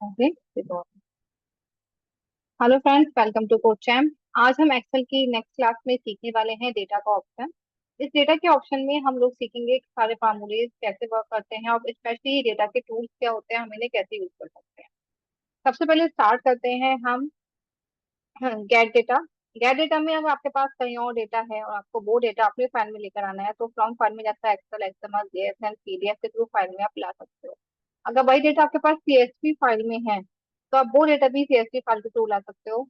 Okay. Hello friends, welcome to code चैम। आज हम एक्सेल की नेक्स्ट क्लास में सीखने वाले हैं डेटा का ऑप्शन। इस डेटा के ऑप्शन में हम लोग सीखेंगे कि सारे फार्मूलेज कैसे वर्क करते हैं और स्पेशली डेटा के टूल्स क्या होते हैं, हम इन्हें कैसे यूज कर सकते हैं। सबसे पहले स्टार्ट करते हैं हम गेट डेटा। गेट डेटा में अगर आपके पास कहीं और डेटा है और आपको वो डेटा अपने फाइल में लेकर आना है तो फ्रॉम फाइल में जाता है एक्सेल, एक्सएमएल, जेएसएन, पीडीएफ के थ्रू फाइल में आप ला सकते हो। अगर वही डेटा आपके पास सीएसवी फाइल में है तो आप वो डेटा भी सीएसवी फाइल के थ्रू ला सकते हो।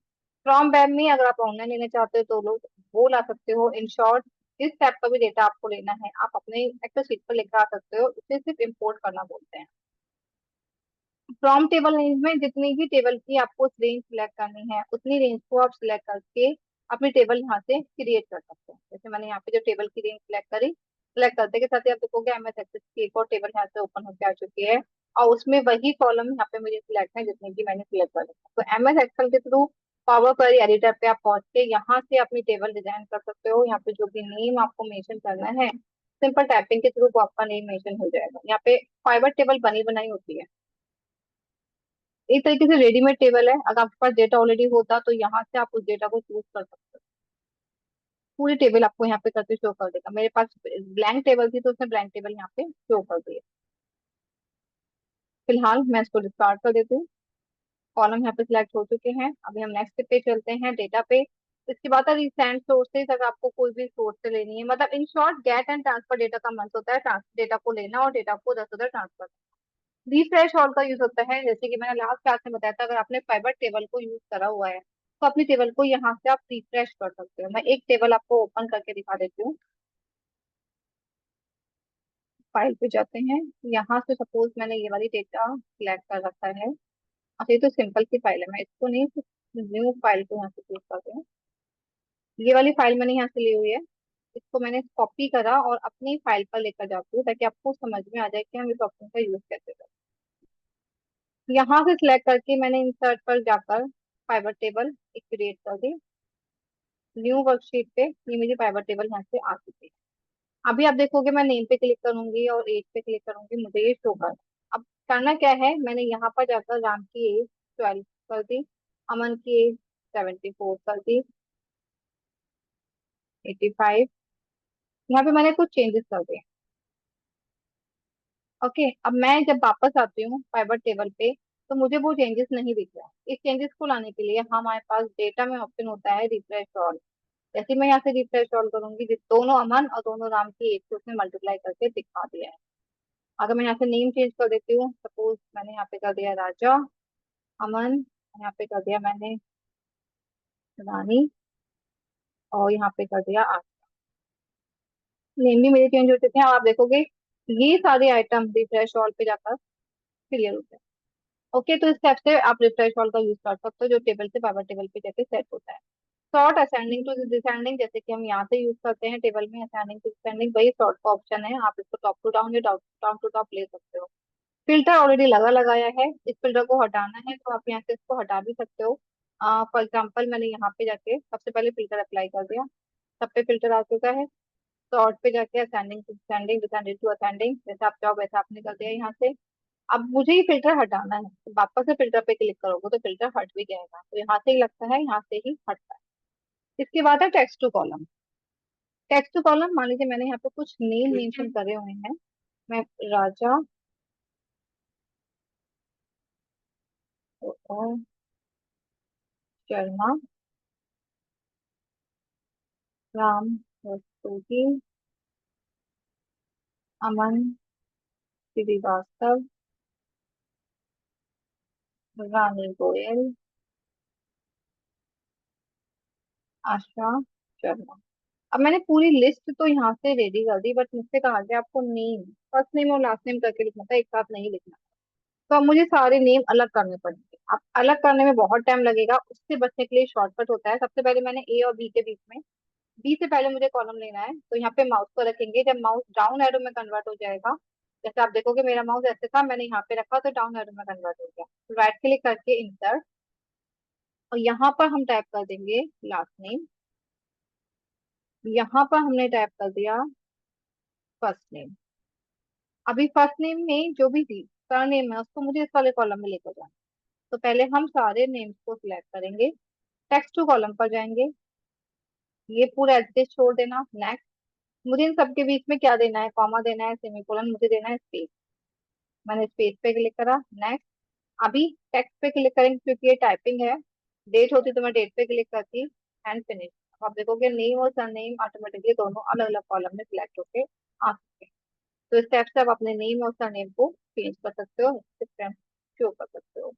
फ्रॉम वेब में अगर आप ऑनलाइन लेना चाहते हो तो लोग वो ला सकते हो। इन शॉर्ट, जिस टाइप का भी डेटा आपको लेना है आप अपने एक्सेल शीट पर लेकर आ सकते हो, इसे सिर्फ इंपोर्ट करना बोलते हैं। फ्रॉम टेबल रेंज में जितनी भी टेबल की आपको रेंज सिलेक्ट करनी है उतनी रेंज को आप सिलेक्ट करके अपनी टेबल यहाँ से क्रिएट कर सकते हैं। जैसे मैंने यहाँ पे जो टेबल की रेंज सिलेक्ट करी, सिलेक्ट करते के साथ ही आप देखोगे एमएस एक्सेस की एक और टेबल यहाँ से ओपन होकर आ चुकी है और उसमें वही कॉलम यहाँ पे मेरे सिलेक्ट है जितने की मैंने सिलेक्ट कर रखा। तो एमएस एक्सेल के थ्रू पावर क्वेरी एडिटर पे आप पहुंच के यहाँ से अपनी टेबल डिजाइन कर सकते हो। यहाँ पे जो भी नेम आपको मेंशन करना है, सिंपल टाइपिंग के थ्रू वो आपका नेम मेंशन हो जाएगा। यहाँ पे फाइवर टेबल बनी बनाई होती है, एक तरीके से रेडीमेड टेबल है। अगर आपके पास डेटा ऑलरेडी होता तो यहाँ से आप उस डेटा को चूज कर सकते हो। पूरी टेबल आपको यहाँ पे करके शो कर देगा। मेरे पास ब्लैंक टेबल थी तो उसने ब्लैंक टेबल यहाँ पे शो कर दिया। फिलहाल मैं इसको डिस्कार्ड कर देती हूँ। कॉलम यहाँ पे सिलेक्ट हो चुके हैं। अभी हम नेक्स्ट पे चलते हैं, डेटा पे। इसके बाद रिसेंट सोर्सेज, अगर आपको कोई भी सोर्स से लेनी है, मतलब in short get and transfer data का मतलब होता है डेटा को लेना और डेटा को इधर से उधर ट्रांसफर। रिफ्रेश ऑल का यूज होता है, जैसे कि मैंने लास्ट क्लास में बताया था, अगर आपने फाइबर टेबल को यूज करा हुआ है तो अपनी टेबल को यहाँ से आप रिफ्रेश कर सकते हो। मैं एक टेबल आपको ओपन करके दिखा देती हूँ। फाइल पे जाते हैं, यहाँ से सपोज मैंने ये वाली डेटा सिलेक्ट कर रखा है। अच्छा, ये तो सिंपल सी फाइल है, मैं इसको नहीं, न्यू फाइल को यहाँ से चूज करते हैं। ये वाली फाइल मैंने यहाँ से ली हुई है, इसको मैंने कॉपी करा और अपनी फाइल पर लेकर जाती हूँ ताकि आपको समझ में आ जाए कि हम इस ऑप्शन का यूज कैसे करें। यहाँ से सिलेक्ट करके मैंने इंसर्ट पर जाकर फाइबर टेबल एक क्रिएट कर दी। न्यू वर्कशीट पे ये मेरी फाइबर टेबल यहाँ से आ चुकी है। अभी आप देखोगे मैं नेम पे क्लिक करूंगी और एज पे क्लिक करूंगी, मुझे ये शो कर। अब करना क्या है, मैंने यहाँ पर जाकर राम की एज 12 कर दी, अमन की एज 74 कर दी, 85। यहाँ पे मैंने कुछ चेंजेस कर दिए। ओके, अब मैं जब वापस आती हूँ फाइबर टेबल पे तो मुझे वो चेंजेस नहीं दिख रहा है। इस चेंजेस को लाने के लिए हमारे पास डेटा में ऑप्शन होता है रिफ्रेश ऑल। जैसे मैं यहाँ से रिफ्रेश ऑल करूंगी, जिस दोनों अमन और दोनों राम की एक से उसने मल्टीप्लाई करके दिखा दिया है। अगर मैं यहाँ से नेम चेंज कर देती हूँ, सपोज मैंने यहाँ पे कर दिया राजा, अमन, यहाँ पे कर दिया मैंने रानी, और यहाँ पे कर दिया आशा। नेम भी मेरे चेंज हो चुके हैं। अब आप देखोगे ये सारे आइटम रिफ्रेश ऑल पे जाकर क्लियर होते हैं। ओके, तो इस स्टेप से आप रिफ्रेश ऑल का यूज कर सकते हो, जो टेबल से पावर टेबल पे जाके सेट होता है। सॉर्ट असेंडिंग टू डिसेंडिंग, जैसे कि हम यहाँ से यूज करते हैं टेबल में असेंडिंग टू डिसेंडिंग, वही सॉर्ट का ऑप्शन है। आप इसको टॉप टू डाउन या डाउन टू टॉप ले सकते हो। फिल्टर ऑलरेडी लगाया है, इस फिल्टर को हटाना है तो आप यहाँ से इसको हटा भी सकते हो। फॉर एग्जाम्पल मैंने यहाँ पे जाके सबसे पहले फिल्टर अप्लाई कर दिया, सब पे फिल्टर आ चुका है। सॉर्ट पे जाके ascending to descending, descending to ascending, जैसे आप चाहो वैसा आपने कर दिया यहाँ से। अब मुझे ये फिल्टर हटाना है तो वापस से फिल्टर पे क्लिक करोगे तो फिल्टर हट भी जाएगा, तो यहाँ से ही लगता है, यहाँ से ही हटता है। इसके बाद है text to column. Text to column, मान लीजिए मैंने यहाँ पे कुछ नेम मेंशन करे हुए हैं। मैं राजा और शर्मा, राम रस्तोगी, अमन श्रीवास्तव, रानी गोयल, आशा शर्मा। अब मैंने पूरी लिस्ट तो यहाँ से रेडी कर दी, बट मुझसे कहा गया आपको नेम, फर्स्ट नेम और लास्ट नेम करके लिखना था, एक साथ नहीं लिखना। तो अब मुझे सारे नेम अलग करने पड़ेंगे। अब अलग करने में बहुत टाइम लगेगा, उससे बचने के लिए शॉर्टकट होता है। सबसे पहले मैंने ए और बी के बीच में, बी से पहले मुझे कॉलम लेना है तो यहाँ पे माउस को रखेंगे। जब माउस डाउन एरो में कन्वर्ट हो जाएगा, जैसे आप देखोगे मेरा माउस ऐसे था, मैंने यहाँ पे रखा तो डाउन एरो में कन्वर्ट हो गया। राइट क्लिक करके इंसर्ट, और यहाँ पर हम टाइप कर देंगे लास्ट नेम। यहाँ पर हमने टाइप कर दिया फर्स्ट नेम। अभी फर्स्ट नेम में जो भी थी सरनेम है उसको मुझे इस वाले कॉलम में लेकर जाना। तो पहले हम सारे नेम्स को सिलेक्ट करेंगे, टेक्स्ट टू कॉलम पर जाएंगे, ये पूरा एड्रेस छोड़ देना। नेक्स्ट, मुझे इन सबके बीच में क्या देना है, कॉमा देना है, सेमीकोलन, मुझे देना है स्पेस। मैंने स्पेस पे क्लिक करा। नेक्स्ट, अभी टेक्स्ट पे क्लिक करेंगे क्योंकि ये टाइपिंग है। डेट होती तो मैं डेट पे क्लिक करती, एंड फिनिश। अब आप देखोगे नेम और सरनेम ऑटोमेटिकली दोनों अलग अलग कॉलम में सिलेक्ट होके आ सकते हैं। तो इस स्टेप से आप अपने नेम और सरनेम को चेंज कर सकते हो, डिफरेंट शो कर सकते हो।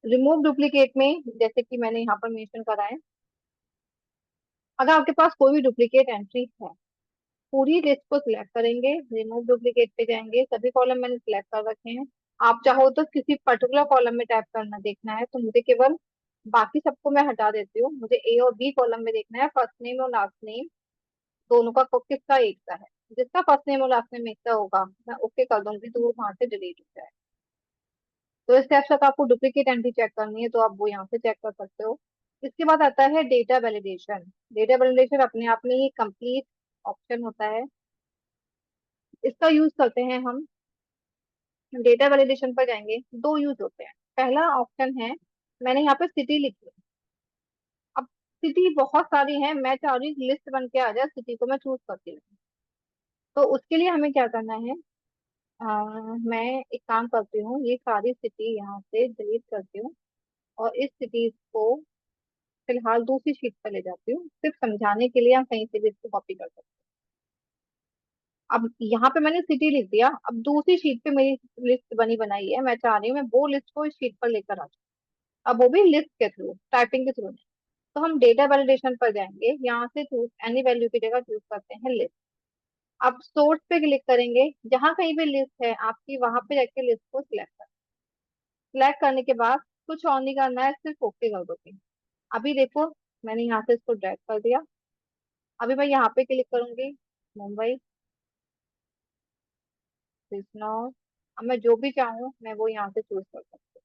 रिमूव डुप्लीकेट में जैसे कि मैंने यहाँ पर मेंशन करा है, अगर आपके पास कोई भी डुप्लीकेट एंट्री है, पूरी लिस्ट को सिलेक्ट करेंगे, रिमूव डुप्लीकेट पे जाएंगे, सभी कॉलम मैंने सिलेक्ट कर रखे हैं। आप चाहो तो किसी पर्टिकुलर कॉलम में टाइप करना देखना है तो मुझे केवल, बाकी सबको मैं हटा देती हूँ, मुझे ए और बी कॉलम में देखना है फर्स्ट नेम और लास्ट नेम दोनों का किसका एक सा है। जिसका फर्स्ट नेम और लास्ट नेम एक सा होगा मैं ओके कर दूंगी तो वो वहां से डिलीट हो जाए। तो इस स्टेप तक आपको डुप्लीकेट एंट्री चेक करनी है तो आप वो यहाँ से चेक कर सकते हो। इसके बाद आता है डेटा वैलिडेशन। डेटा वैलिडेशन अपने आप में ही कंप्लीट ऑप्शन होता है, इसका यूज करते हैं हम। डेटा वैलिडेशन पर जाएंगे, दो यूज होते हैं। पहला ऑप्शन है, मैंने यहाँ पे सिटी लिखी है। अब सिटी बहुत सारी है, मैं चाह रही हूँ लिस्ट बन के आ जाए, सिटी को मैं चूज करती हूँ। तो उसके लिए हमें क्या करना है, मैं एक काम करती हूँ, ये सारी सिटी यहाँ से डिलीट करती हूँ और इस सिटी को फिलहाल दूसरी शीट पर ले जाती हूँ, सिर्फ समझाने के लिए हम कहीं से भी इसको कॉपी कर सकते हैं। अब यहाँ पे मैंने सिटी लिख दिया, अब दूसरी शीट पे मेरी लिस्ट बनी बनाई है, मैं चाह रही हूँ मैं वो लिस्ट को इस शीट पर लेकर आ जाऊँ। अब वो भी लिस्ट के थ्रू, टाइपिंग के थ्रू नहीं। तो हम डेटा वैलिडेशन पर जाएंगे, यहाँ से चूज एनी वैल्यू की जगह चूज करते हैं लिस्ट। अब सोर्स पे क्लिक करेंगे, जहां कहीं भी लिस्ट है आपकी वहां पे जाके लिस्ट को सिलेक्ट कर, सिलेक्ट करने के बाद कुछ और नहीं करना है, सिर्फ ओके कर दोगे। अभी देखो, मैंने यहाँ से इसको ड्रैग कर दिया। अभी मैं यहाँ पे क्लिक करूंगी, मुंबई, बिजनौर। अब मैं जो भी चाहूँ मैं वो यहाँ से चूज कर सकती हूँ,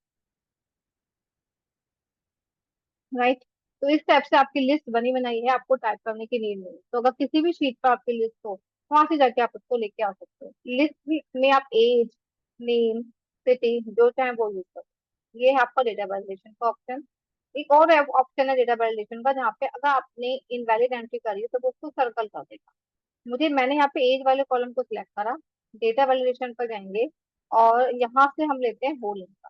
राइट। तो इस टाइप से आपकी लिस्ट बनी बनाई है, आपको टाइप करने की नीड नहीं। तो अगर किसी भी शीट पर आपकी लिस्ट हो, वहां से जाके आप उसको लेके आ सकते हो। लिस्ट में आप एज, नेम, सिटी जो चाहे वो यूज कर सकते हो। ये है आपका डेटा वैलिडेशन का ऑप्शन। एक और ऑप्शन है डेटा वैलिडेशन का, जहाँ पे अगर आपने इनवैलिड एंट्री करी है तो वो उसको सर्कल कर देगा। मैंने यहाँ पे एज वाले कॉलम को सिलेक्ट करा, डेटा वैलिडेशन पर जाएंगे और यहाँ से हम लेते हैं होल इनका।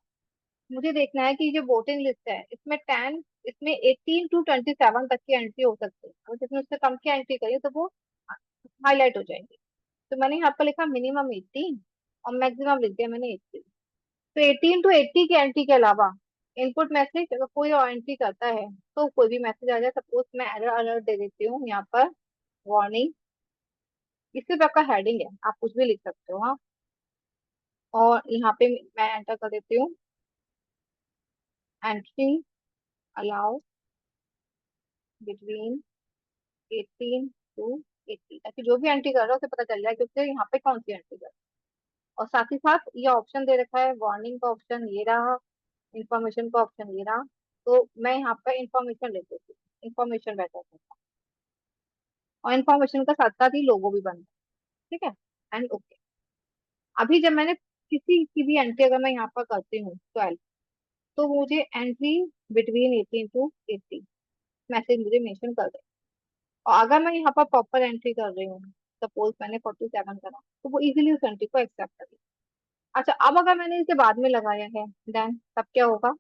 मुझे देखना है कि जो वोटिंग लिस्ट है इसमें 10, इसमें 18 to 27 तक की एंट्री हो सकती है। अगर जिसमें उससे कम की एंट्री करी तो वो हाईलाइट हो जाएंगी। तो मैंने यहाँ पर लिखा मिनिमम 18 और मैक्सिमम लिख दिया मैंने 80। तो 18 to 80 की एंट्री के अलावा इनपुट मैसेज अगर कोई और एंट्री करता है तो कोई भी मैसेज आ जाए, सपोज मैं एरर अलर्ट दे देती हूँ यहाँ पर, वार्निंग, इससे आपका हेडिंग है, आप कुछ भी लिख सकते हो, हाँ। और यहाँ पे मैं एंटर कर देती हूँ, एंट्री अलाउ बिटवीन 18 to 80, ताकि जो भी एंट्री कर रहा है उसे पता चल जाए कि उससे यहाँ पे कौन सी एंट्री कर रहा है। और साथ ही साथ ये ऑप्शन दे रखा है, वार्निंग का ऑप्शन ये रहा, इंफॉर्मेशन का ऑप्शन ये रहा। तो मैं यहाँ पे इंफॉर्मेशन ले देती हूँ, इंफॉर्मेशन बेटर है। और इन्फॉर्मेशन का साथ साथ ही लोगो भी बनता है, ठीक है। And okay. अभी जब मैंने किसी की भी एंट्री अगर मैं यहाँ पर करती हूँ 12, तो मुझे एंट्री बिटवीन 18 to 80 मैसेज मुझे मेंशन कर दे। और अगर मैं यहाँ पर प्रॉपर एंट्री कर रही हूँ, सपोज मैंने 47 करा, तो वो इजीली उस एंट्री को एक्सेप्ट करेगी। अच्छा, अब अगर मैंने इसे बाद में लगाया है, देन तब क्या होगा।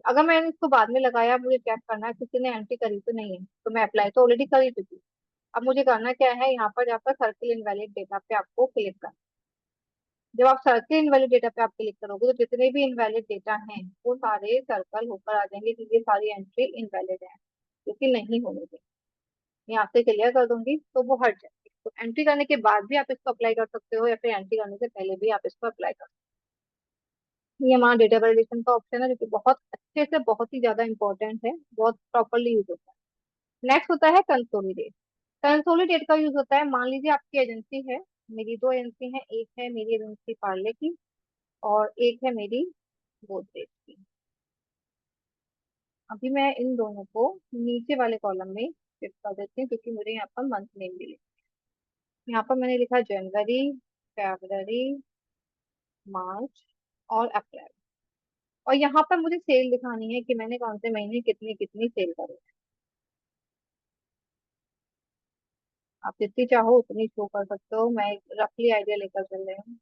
अगर मैंने इसको बाद में लगाया, मुझे चेक करना है किसी ने एंट्री करी तो नहीं है, तो मैं अप्लाई तो ऑलरेडी कर ही चुकी हूँ। अब मुझे करना क्या है, यहाँ पर जाकर सर्किल इनवैलिड डेटा पे आपको क्लिक करना। जब आप सर्किल इनवैलिड डेटा पे आप क्लिक करोगे तो जितने भी इनवैलिड डेटा हैं वो सारे सर्कल होकर आ जाएंगे कि ये सारी एंट्री इनवैलिड है, क्योंकि नहीं होने देंगे। यहाँ से क्लियर कर दूंगी तो वो हट जाएगी। तो एंट्री करने के बाद भी आप इसको अप्लाई कर सकते हो या फिर एंट्री करने से पहले भी आप इसको अप्लाई कर सकते हो। ये हमारा डेटा वैलिडेशन का ऑप्शन है जो कि बहुत अच्छे से, बहुत ही ज्यादा इंपॉर्टेंट है, बहुत प्रॉपरली यूज होता है। नेक्स्ट होता है कंसोलिडेट। कंसोलिडेट का यूज होता है, मान लीजिए आपकी एजेंसी है, मेरी दो एजेंसी है, एक है मेरी एजेंसी पार्ले की और एक है मेरी गोदरेज की। अभी मैं इन दोनों को नीचे वाले कॉलम में शिफ्ट कर देती हूँ क्योंकि मुझे यहाँ पर मंथ नेम भी लिखना है। यहाँ पर मैंने लिखा जनवरी, फरवरी, मार्च और अप्रैल। और यहाँ पर मुझे सेल दिखानी है कि मैंने कौन से महीने कितनी कितनी सेल करी। आप जितनी चाहो उतनी शो कर सकते हो, मैं रफली आइडिया लेकर चल रही हूँ।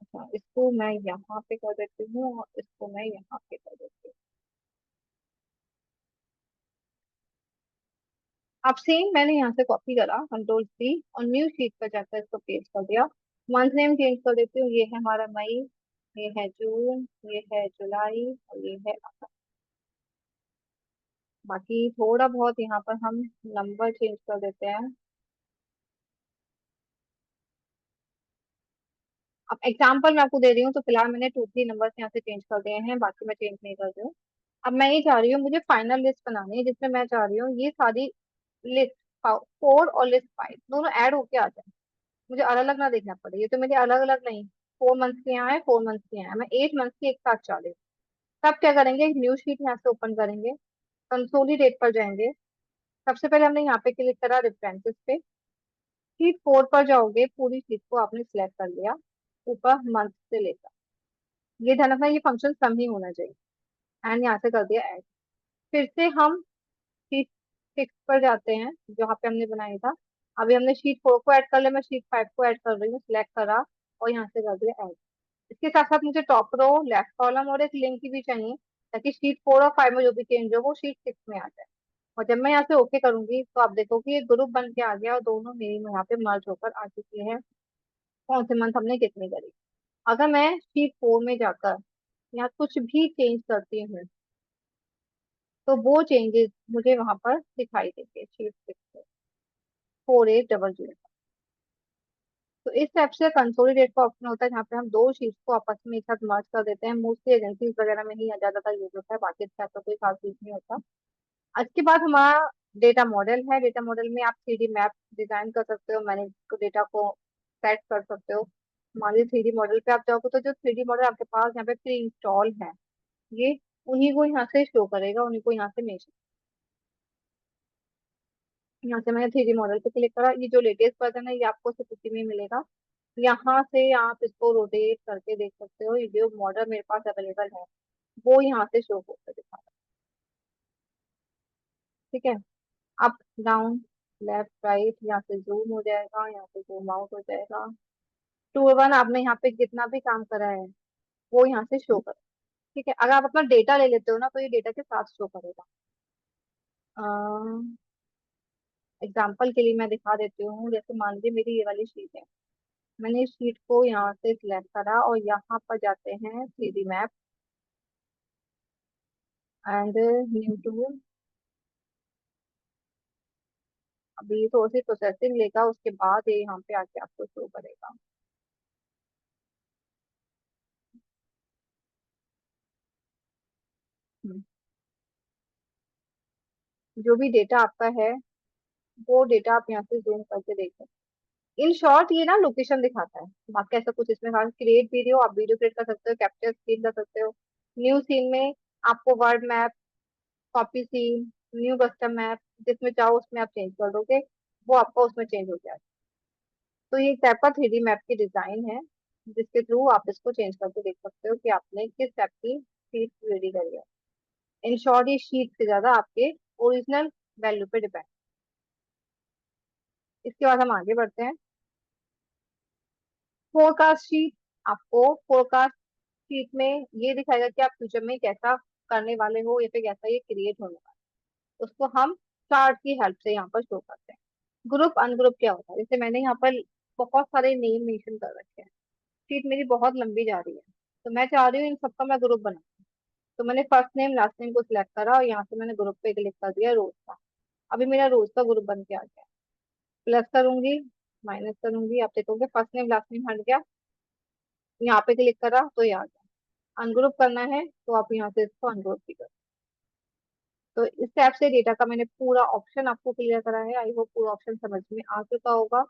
अच्छा, इसको मैं यहाँ पे कर देती हूँ और इसको मैं यहाँ पे कर देती हूँ। अब सेम मैंने यहाँ से कॉपी करा, कंट्रोल C, और न्यू शीट पर जाकर इसको पेस्ट कर दिया। मंथ नेम चेंज कर देती हूँ, ये है हमारा मई, ये है जून, ये है जुलाई, और ये है अगस्त। बाकी थोड़ा बहुत यहाँ पर हम नंबर चेंज कर देते हैं। अब एग्जाम्पल मैं आपको दे रही हूँ, तो फिलहाल मैंने 2 3 नंबर यहाँ से चेंज कर दिए हैं, बाकी मैं चेंज नहीं कर रही हूँ। अब मैं ये चाह रही हूँ, मुझे फाइनल लिस्ट बनानी है, जिसमें मैं चाह रही हूँ ये सारी लिस्ट 4 और लिस्ट 5 दोनों ऐड होके आ जाए। मुझे अलग अलग ना देखना पड़े, ये तो मेरे अलग अलग नहीं। 4 मंथ्स के यहाँ है, 4 मंथ्स के यहाँ है, मैं 8 मंथ्स की एक साथ चाह रही हूँ। तब क्या करेंगे, एक न्यू शीट यहाँ से ओपन करेंगे, कंसोलिडेट पर जाएंगे। सबसे पहले हमने यहाँ पे क्लिक करा रेफरेंसेस पे। शीट 4 पर जाओगे, पूरी शीट को आपने सिलेक्ट कर लिया, ऊपर मंथ से लेकर। ये ध्यान रखना, ये फंक्शन सम ही होना चाहिए। एंड यहाँ से कर दिया ऐड। फिर से हम शीट 6 पर जाते हैं, जहाँ पे हमने बनाया था। अभी हमने शीट 4 को ऐड कर लिया, मैं शीट 5 को ऐड कर रही हूँ, सिलेक्ट करा और यहाँ से कर दिया ऐड। इसके साथ साथ मुझे टॉप रो, लेफ्ट कॉलम और एक लिंक भी चाहिए, ताकि शीट 4 और 5 में जो भी चेंज हो वो शीट 6 में आ जाए। और जब मैं यहाँ से ओके करूंगी तो आप देखो कि ये ग्रुप बन के आ गया और दोनों मेरी में यहाँ पे मर्ज होकर आ चुकी है, कौन से मंथ हमने कितनी करी। अगर मैं शीट 4 में जाकर यहाँ कुछ भी चेंज करती हूँ, तो वो चेंजेस मुझे वहां पर दिखाई देंगे शीट 6 4800। तो इस टाइप से कंसोलिडेट का ऑप्शन होता है, जहाँ पे हम दो शीट्स को आपस में एक साथ मर्ज कर देते हैं। मोस्टली एजेंसीज वगैरह में ही ज्यादातर यूज होता है, बाकी इसका तो कोई खास यूज नहीं होता। इसके बाद हमारा डेटा मॉडल है। डेटा मॉडल में आप 3D मैप डिजाइन कर सकते हो, मैनेज डेटा को सेट कर सकते हो। मान लीजिए 3D मॉडल पे आप जाओगे, तो जो 3D मॉडल आपके पास यहाँ पे प्री इंस्टॉल है, ये उन्हीं को यहाँ से शो करेगा, उन्हीं को यहाँ से मेंशन। यहाँ से मैंने 3D मॉडल पे क्लिक करा, ये जो लेटेस्ट वर्जन है ये आपको सिर्फ उसी में मिलेगा। यहाँ से आप इसको रोटेट करके देख सकते हो, ये जो मॉडल मेरे पास अवेलेबल है वो यहाँ से शो होकर दिखा रहा है। ठीक है, अप डाउन लेफ्ट राइट, यहाँ से जूम हो जाएगा, यहाँ से जूम आउट हो जाएगा। 2 1 आपने यहाँ पे जितना भी काम करा है वो यहाँ से शो करेगा। ठीक है, अगर आप अपना डेटा ले लेते हो ना, तो ये डेटा के साथ शो करेगा। एग्जाम्पल के लिए मैं दिखा देती हूँ, जैसे मान लीजिए मेरी ये वाली शीट है, मैंने इस शीट को यहाँ से सिलेक्ट करा और यहाँ पर जाते हैं 3D map and new tool. अभी थोड़ी सी प्रोसेसिंग लेगा, उसके बाद ये यहाँ पे आके आपको शो करेगा। हम्म, जो भी डेटा आपका है वो डेटा आप यहाँ से जूम करके देख सकते हैं। इन शॉर्ट ये ना लोकेशन दिखाता है, बाकी ऐसा कुछ इसमें खास। क्रिएट वीडियो, आप वीडियो क्रिएट कर सकते हो, कैप्चर स्क्रीन कर सकते हो। न्यू सीन में आपको word map, copy scene, new custom map, जिसमें चाहो उसमें आप चेंज कर दोगे, वो आपका उसमें चेंज हो जाएगा। तो ये एक टाइप का 3D मैप की डिजाइन है, जिसके थ्रू आप इसको चेंज करके देख सकते हो कि आपने किस टाइप की शीट रेडी करी है। इन शॉर्ट ये शीट से ज्यादा आपके ओरिजिनल वैल्यू पे डिपेंड। इसके बाद हम आगे बढ़ते हैं। फोरकास्ट शीट, आपको फोरकास्ट शीट में ये दिखाएगा कि आप फ्यूचर में कैसा करने वाले हो या फिर कैसा ये क्रिएट होने वाला है। उसको हम चार्ट की हेल्प से यहाँ पर शो करते हैं। ग्रुप अनग्रुप क्या होता है, जैसे मैंने यहाँ पर बहुत सारे नेम मेंशन कर रखे हैं, शीट मेरी बहुत लंबी जा रही है, तो मैं चाह रही हूँ इन सबका मैं ग्रुप बना। तो मैंने फर्स्ट नेम लास्ट नेम को सिलेक्ट करा और यहाँ से मैंने ग्रुप पे क्लिक कर दिया रोज का। अभी मेरा रोज का ग्रुप बन के आ गया। प्लस करूंगी, माइनस करूंगी, आप देखोगे फर्स्ट नेम लास्ट नेम हट गया। यहाँ पे क्लिक करा तो ये आ गया। अनग्रुप करना है तो आप यहाँ से इसको अनग्रुप भी कर। तो इस टाइप से डेटा का मैंने पूरा ऑप्शन आपको क्लियर करा है। आई होप पूरा ऑप्शन समझ में आ चुका होगा।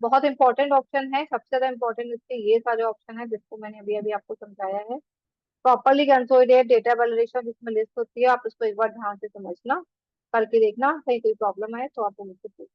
बहुत इंपॉर्टेंट ऑप्शन है, सबसे ज्यादा इंपॉर्टेंट इसके ये सारे ऑप्शन है जिसको मैंने अभी अभी आपको समझाया है। प्रॉपरली कंसोलिडेट डेटा वैलिडेशन जिसमें लिस्ट होती है, आप उसको एक बार ध्यान से समझना, करके देखना, कहीं कोई प्रॉब्लम है तो आप मुझसे पूछ